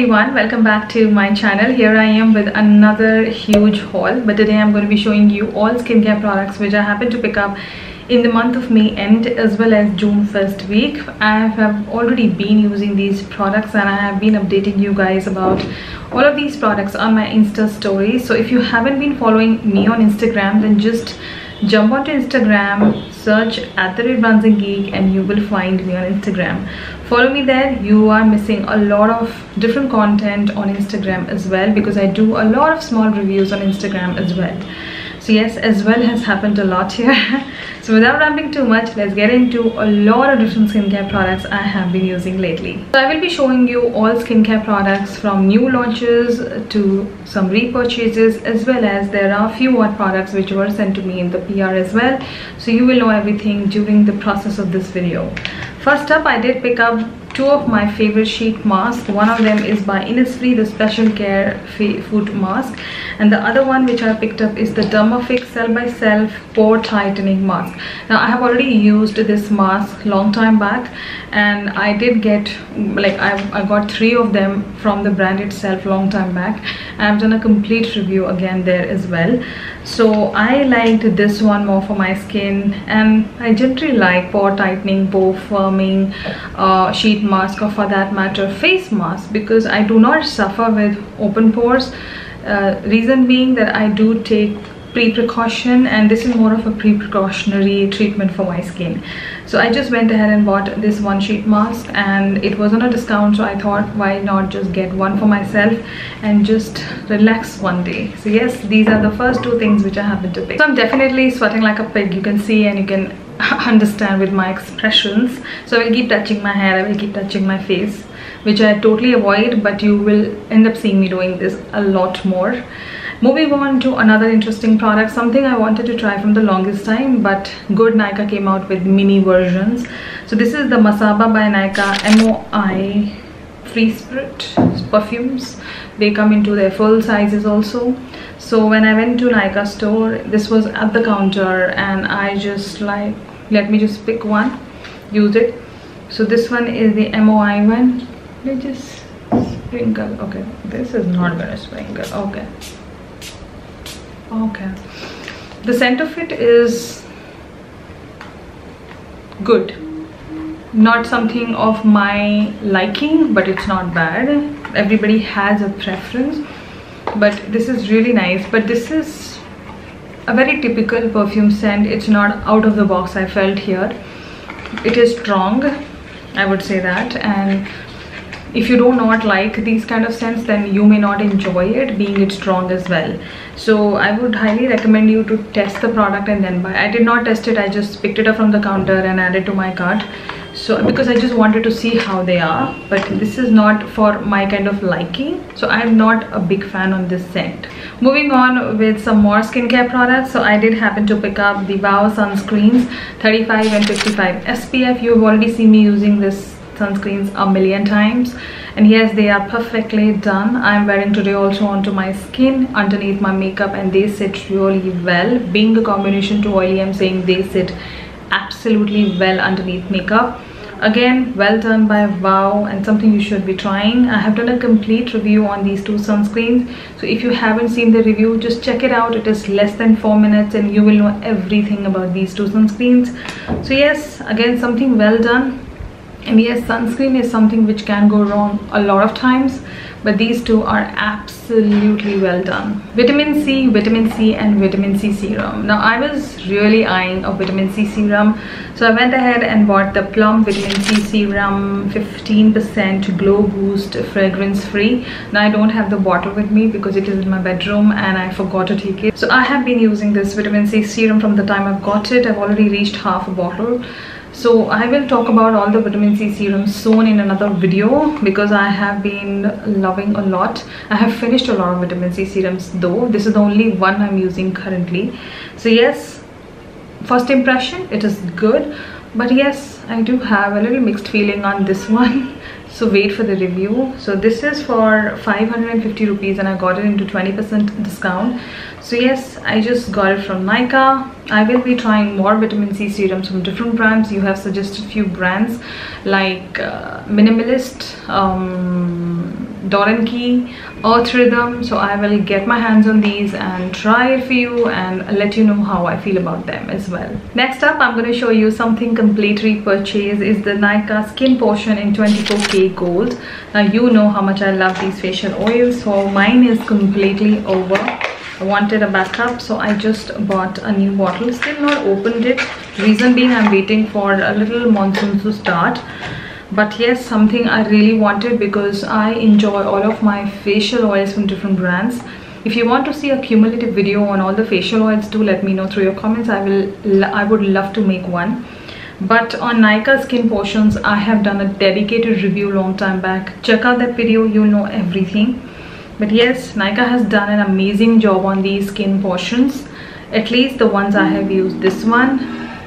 everyone, welcome back to my channel. Here I am with another huge haul, but today I'm going to be showing you all skincare products which I happen to pick up in the month of May end as well as June first week. I have already been using these products and I have been updating you guys about all of these products on my Insta stories. So if you haven't been following me on Instagram, then just jump onto Instagram, search @RanzanGeek and you will find me on Instagram. Follow me there. You are missing a lot of different content on Instagram as well, because I do a lot of small reviews on Instagram as well. So yes, as well has happened a lot here. So without rambling too much, let's get into a lot of different skincare products I have been using lately. So I will be showing you all skincare products from new launches to some repurchases, as well as there are a few odd products which were sent to me in the PR as well. So you will know everything during the process of this video. First up, I did pick up two of my favorite sheet masks. One of them is by Innisfree, the Special Care Foot Mask, and the other one which I picked up is the Dermafix Cell by Self Pore Tightening Mask. Now I have already used this mask long time back, and I did get I got 3 of them from the brand itself long time back. I've done a complete review again there as well. So I liked this one more for my skin, and I generally like pore tightening, pore firming sheet mask, or for that matter face mask, because I do not suffer with open pores. Reason being that I do take pre-precaution, and this is more of a pre-precautionary treatment for my skin. So I just went ahead and bought this one sheet mask, and it was on a discount, so I thought why not just get one for myself and just relax one day. So yes, these are the first 2 things which I happened to pick. So I'm definitely sweating like a pig, you can see, and you can understand with my expressions. So I will keep touching my hair, I will keep touching my face, which I totally avoid, but you will end up seeing me doing this a lot more. Moving on to another interesting product, something I wanted to try from the longest time, but good, Nykaa came out with mini versions. So this is the Masaba by Nykaa MOI Free Spirit perfumes. They come into their full sizes also. So when I went to Nykaa store, this was at the counter, and I just like, let me just pick one, use it. So this one is the MOI one. Let me just sprinkle. Okay, this is not gonna sprinkle. Okay, the scent of it is good, not something of my liking, but it's not bad. Everybody has a preference, but this is really nice. But this is a very typical perfume scent. It's not out of the box, I felt here. It is strong, I would say that, and if you do not like these kind of scents, then you may not enjoy it, being it strong as well. So I would highly recommend you to test the product and then buy. I did not test it, I just picked it up from the counter and added to my cart, so because I just wanted to see how they are. But this is not for my kind of liking, so I'm not a big fan on this scent. Moving on with some more skincare products, so I did happen to pick up the Wow sunscreens 35 and 55 SPF. You have already seen me using this sunscreens a million times, and yes, they are perfectly done. I'm wearing today also onto my skin underneath my makeup, and they sit really well. Being a combination too oily, I'm saying they sit absolutely well underneath makeup. Again, well done by Wow, and something you should be trying. I have done a complete review on these 2 sunscreens, so if you haven't seen the review, just check it out. It is less than 4 minutes and you will know everything about these 2 sunscreens. So yes, again, something well done. And yes, sunscreen is something which can go wrong a lot of times, but these 2 are absolutely well done. Vitamin C and vitamin C serum. Now I was really eyeing a vitamin C serum, so I went ahead and bought the Plum Vitamin C Serum 15% Glow Boost fragrance free. Now I don't have the bottle with me because it is in my bedroom and I forgot to take it. So I have been using this vitamin C serum from the time I've got it. I've already reached half a bottle. So I will talk about all the vitamin C serums soon in another video, because I have been loving a lot. I have finished a lot of vitamin C serums though. This is the only one I'm using currently. So yes, first impression, it is good, but yes, I do have a little mixed feeling on this one. So wait for the review. So this is for 550 rupees and I got it into 20% discount. So yes, I just got it from Nykaa. I will be trying more vitamin C serums from different brands. You have suggested few brands like Minimalist, Dot & Key, Earth Rhythm. So I will get my hands on these and try it for you and let you know how I feel about them as well. Next up, I'm going to show you something completely purchased. Is the Nykaa Skin Potion in 24K Gold. Now you know how much I love these facial oils, so mine is completely over. I wanted a backup, so I just bought a new bottle. Still not opened it. Reason being, I'm waiting for a little monsoon to start. But yes, something I really wanted because I enjoy all of my facial oils from different brands. If you want to see a cumulative video on all the facial oils, do let me know through your comments. I would love to make one. But on Nykaa Skin Potions, I have done a dedicated review long time back. Check out that video, you'll know everything. But yes, Nykaa has done an amazing job on these skin potions. At least the ones I have used. This one,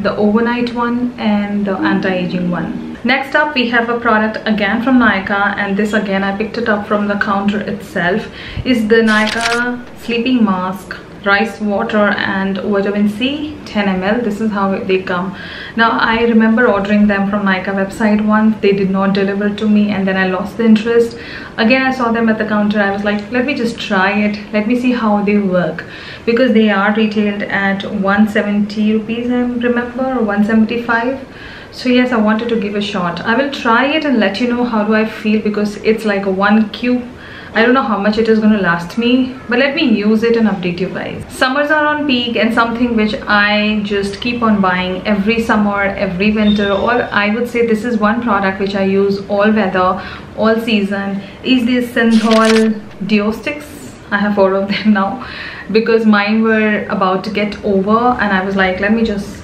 the overnight one, and the anti-aging one. Next up, we have a product again from Nykaa, and this again I picked it up from the counter itself. Is the Nykaa Sleeping Mask, Rice Water and Vitamin C, 10 ml. This is how they come. Now I remember ordering them from Nykaa website once. They did not deliver to me, and then I lost the interest. Again, I saw them at the counter. I was like, let me just try it. Let me see how they work, because they are retailed at 170 rupees, I remember, or 175. So yes, I wanted to give a shot. I will try it and let you know how do I feel, because it's like a 1 cube. I don't know how much it is going to last me, but let me use it and update you guys. Summers are on peak, and something which I just keep on buying every summer, every winter, or I would say this is one product which I use all weather, all season, is this Synthol Deo Sticks. I have 4 of them now because mine were about to get over, and I was like, let me just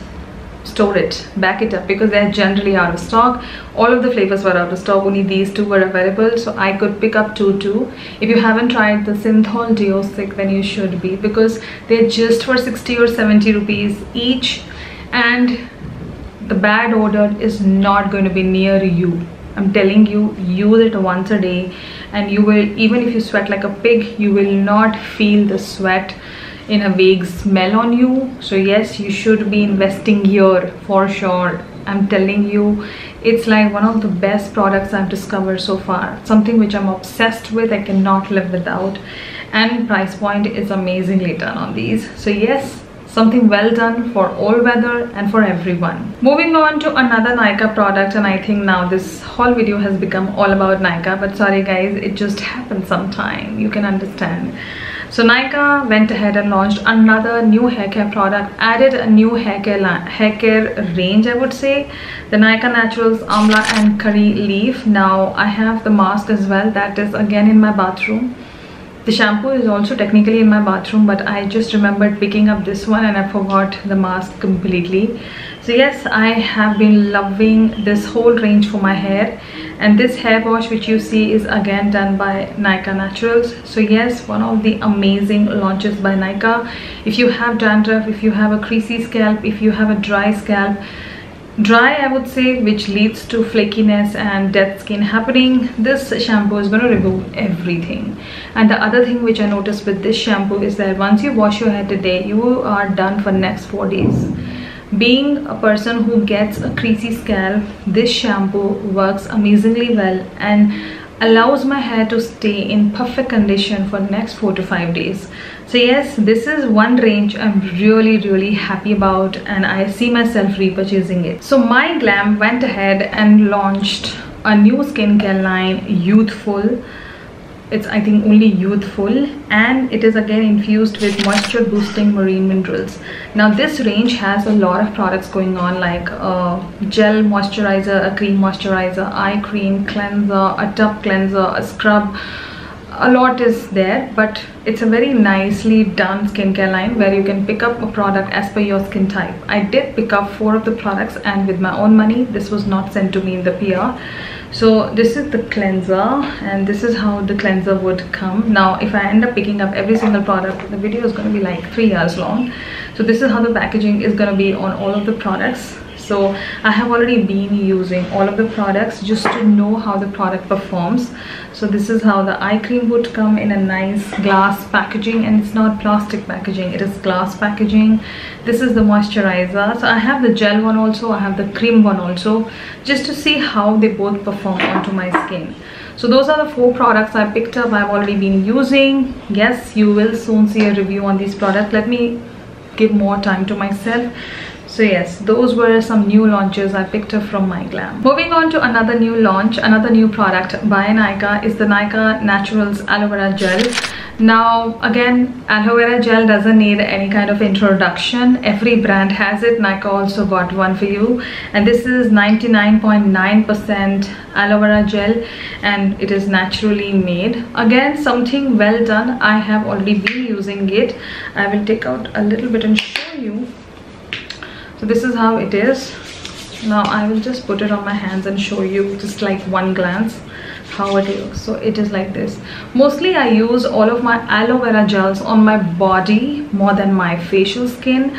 store it, back it up, because they're generally out of stock. All of the flavors were out of stock, only these 2 were available, so I could pick up 2 too. If you haven't tried the Synthol Deo Stick, then you should be, because they're just for 60 or 70 rupees each, and the bad odor is not going to be near you. I'm telling you, use it once a day and you will, even if you sweat like a pig, you will not feel the sweat in a vague smell on you. So yes, you should be investing here for sure. I'm telling you, it's like one of the best products I've discovered so far, something which I'm obsessed with. I cannot live without, and price point is amazingly done on these. So yes, something well done for all weather and for everyone. Moving on to another Nykaa product, and I think now this whole video has become all about Nykaa, but sorry guys, it just happened sometime, you can understand. So Nykaa went ahead and launched another new hair care product, added a new hair care range, I would say, the Nykaa Naturals Amla and Curry Leaf. Now I have the mask as well, that is again in my bathroom. The shampoo is also technically in my bathroom, but I just remembered picking up this one and I forgot the mask completely. So yes, I have been loving this whole range for my hair, and this hair wash which you see is again done by Nykaa Naturals. So yes, one of the amazing launches by Nykaa. If you have dandruff, if you have a creasy scalp, if you have a dry scalp, dry I would say, which leads to flakiness and dead skin happening, this shampoo is going to remove everything. And the other thing which I noticed with this shampoo is that once you wash your hair today, you are done for next 4 days. Being a person who gets a creasy scalp, this shampoo works amazingly well and allows my hair to stay in perfect condition for the next 4 to 5 days. So yes, this is one range I'm really happy about, and I see myself repurchasing it. So My Glam went ahead and launched a new skincare line, Youthful. It's I think only Youthful, and it is again infused with moisture boosting marine minerals. Now this range has a lot of products going on, like a gel moisturizer, a cream moisturizer, eye cream, cleanser, a tub cleanser, a scrub. A lot is there, but it's a very nicely done skincare line where you can pick up a product as per your skin type. I did pick up 4 of the products, and with my own money. This was not sent to me in the PR. So this is the cleanser, and this is how the cleanser would come. Now if I end up picking up every single product, the video is going to be like 3 hours long. So this is how the packaging is going to be on all of the products. So I have already been using all of the products just to know how the product performs. So this is how the eye cream would come in a nice glass packaging, and it's not plastic packaging, it is glass packaging. This is the moisturizer. So I have the gel one also, I have the cream one also, just to see how they both perform onto my skin. So those are the 4 products I picked up. I've already been using. Yes, you will soon see a review on these products. Let me give more time to myself. So yes, those were some new launches I picked up from MyGlam. Moving on to another new launch, another new product by Nykaa is the Nykaa Naturals Aloe Vera Gel. Now again, aloe vera gel doesn't need any kind of introduction. Every brand has it. Nykaa also got one for you, and this is 99.9% aloe vera gel, and it is naturally made. Again, something well done. I have already been using it. I will take out a little bit and show you. So this is how it is. Now I will just put it on my hands and show you just like one glance how it looks. So it is like this. Mostly I use all of my aloe vera gels on my body more than my facial skin,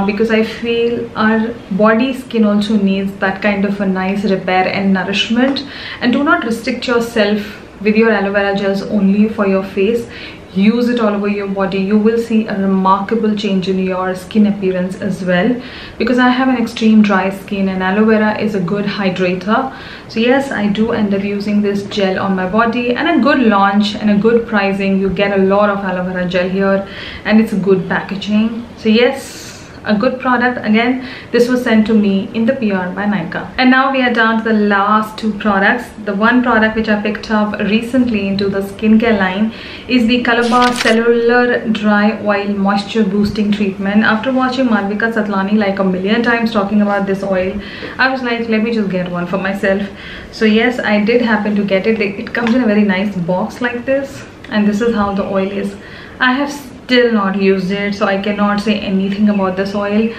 because I feel our body skin also needs that kind of a nice repair and nourishment. And do not restrict yourself with your aloe vera gels only for your face. Use it all over your body. You will see a remarkable change in your skin appearance as well, because I have an extreme dry skin and aloe vera is a good hydrator. So yes, I do end up using this gel on my body, and a good launch and a good pricing. You get a lot of aloe vera gel here, and it's good packaging. So yes, a good product. Again, this was sent to me in the PR by Nykaa. And now we are down to the last 2 products. The one product which I picked up recently into the skincare line is the Colorbar Cellular Dry Oil Moisture Boosting Treatment. After watching Malvika Satlani like a million times talking about this oil, I was like, let me just get one for myself. So yes, I did happen to get it. It comes in a very nice box like this, and this is how the oil is. I have still not used it, so I cannot say anything about this oil.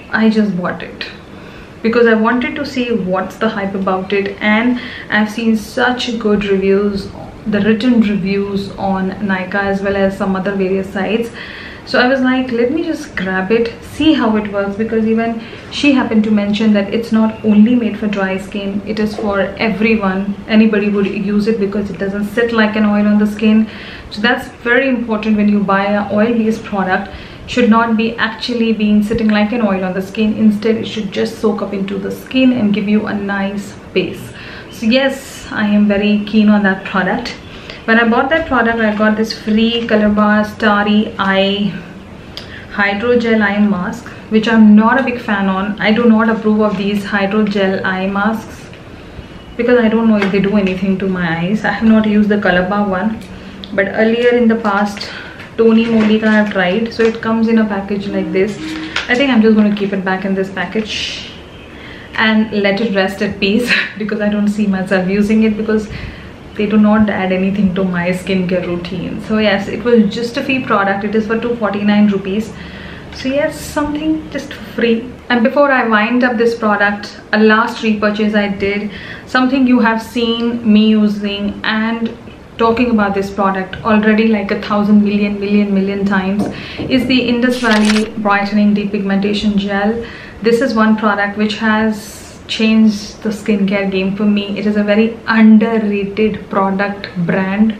I just bought it because I wanted to see what's the hype about it, and I've seen such good reviews, the written reviews on Nykaa as well as some other various sites. So I was like, let me just grab it, see how it works, because even she happened to mention that it's not only made for dry skin, it is for everyone. Anybody would use it because it doesn't sit like an oil on the skin. So that's very important. When you buy an oil-based product, should not be actually being sitting like an oil on the skin. Instead, it should just soak up into the skin and give you a nice base. So yes, I am very keen on that product. When I bought that product, I got this free Colorbar Starry Eye Hydrogel Eye Mask, which I'm not a big fan on. I do not approve of these hydrogel eye masks because I don't know if they do anything to my eyes. I have not used the Colorbar one, but earlier in the past, Tony Moly I have tried. So it comes in a package like this. I think I'm just going to keep it back in this package and let it rest at peace because I don't see myself using it, because they do not add anything to my skincare routine. So yes, it was just a free product. It is for 249 rupees. So yes, something just free. And before I wind up this product, a last repurchase I did, something you have seen me using and talking about this product already like 1,000 million times, is the Indus Valley Brightening Depigmentation Gel. This is one product which has changed the skincare game for me. It is a very underrated product brand.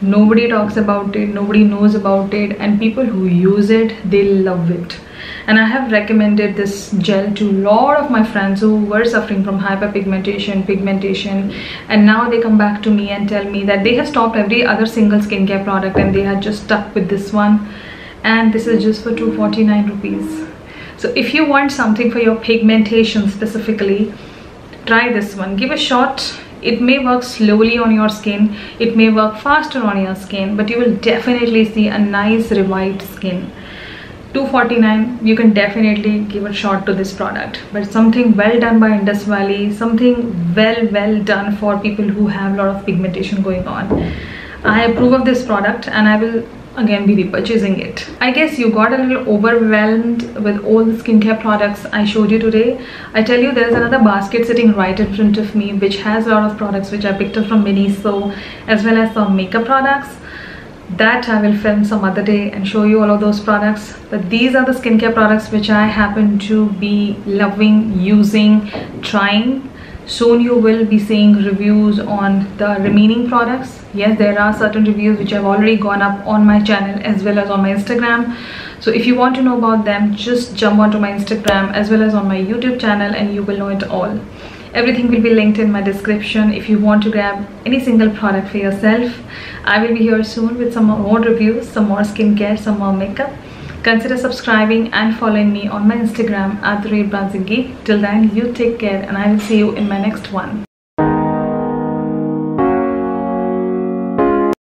Nobody talks about it, nobody knows about it, and people who use it, they love it. And I have recommended this gel to a lot of my friends who were suffering from pigmentation, and now they come back to me and tell me that they have stopped every other single skincare product and they had just stuck with this one, and this is just for 249 rupees. So if you want something for your pigmentation specifically, try this one. Give a shot. It may work slowly on your skin, it may work faster on your skin, but you will definitely see a nice revived skin. 249, you can definitely give a shot to this product. But something well done by Indus Valley, something well done for people who have a lot of pigmentation going on. I approve of this product and I will again be repurchasing it. I guess you got a little overwhelmed with all the skincare products I showed you today. I tell you, there's another basket sitting right in front of me which has a lot of products which I picked up from Miniso, as well as some makeup products. That I will film some other day and show you all of those products. But these are the skincare products which I happen to be loving, using, trying. Soon you will be seeing reviews on the remaining products. Yes, there are certain reviews which have already gone up on my channel as well as on my Instagram. So if you want to know about them, just jump onto my Instagram as well as on my YouTube channel and you will know it all. Everything will be linked in my description if you want to grab any single product for yourself. I will be here soon with some more reviews, some more skincare, some more makeup. Consider subscribing and following me on my Instagram @BranzingGeek. Till then, you take care and I will see you in my next one.